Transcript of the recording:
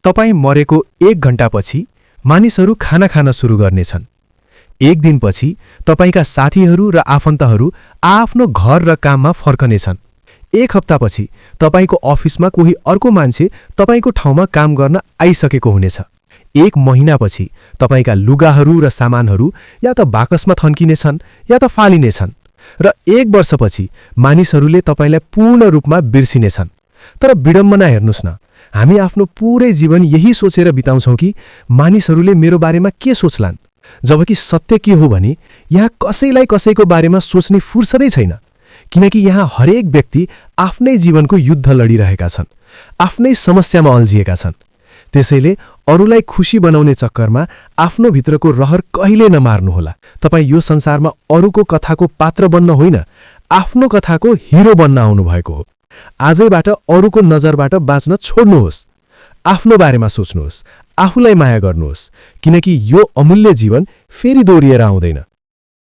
तपाईँ मरेको 1 घण्टापछि मानिसहरू खाना खान सुरु गर्नेछन्। 1 दिनपछि तपाईका साथीहरू र आफन्तहरू आफ्नो घर र काममा फर्कनेछन्। 1 हप्तापछि तपाईको अफिसमा कोही अर्को मान्छे तपाईको ठाउँमा काम गर्न आइसकेको हुनेछ। 1 महिनापछि तपाईका लुगाहरू र सामानहरू या त बाकसमा थन्किनेछन् या त फालिनेछन् र 1 वर्षपछि मानिसहरूले तपाईलाई पूर्ण रूपमा बिर्सिनेछन्। तर विडम्बना हेर्नुस् न, हामी आफ्नो पूरै जीवन यही सोचेर बिताउँछौं कि मानिसहरूले मेरो बारेमा के सोच्लान्, जबकि सत्य के हो भने यहाँ कसैलाई कसैको बारेमा सोच्ने फुर्सदै छैन, किनकि यहाँ हरेक व्यक्ति आफ्नै जीवनको युद्ध लडिरहेका छन्, आफ्नै समस्यामा अल्झिएका छन्। त्यसैले अरूलाई खुशी बनाउने चक्करमा आफ्नो भित्रको रहर कहिले नमार्नुहोला। तपाईँ यो संसारमा अरूको कथाको पात्र बन्न होइन, आफ्नो कथाको हिरो बन्न आउनु भएको हो। आजैबाट अरूको नजरबाट बाँच्न छोड्नुहोस्। आफ्नो बारेमा सोच्नुहोस्, आफूलाई माया गर्नुहोस्, किनकि यो अमूल्य जीवन फेरि दोहोरिएर आउँदैन।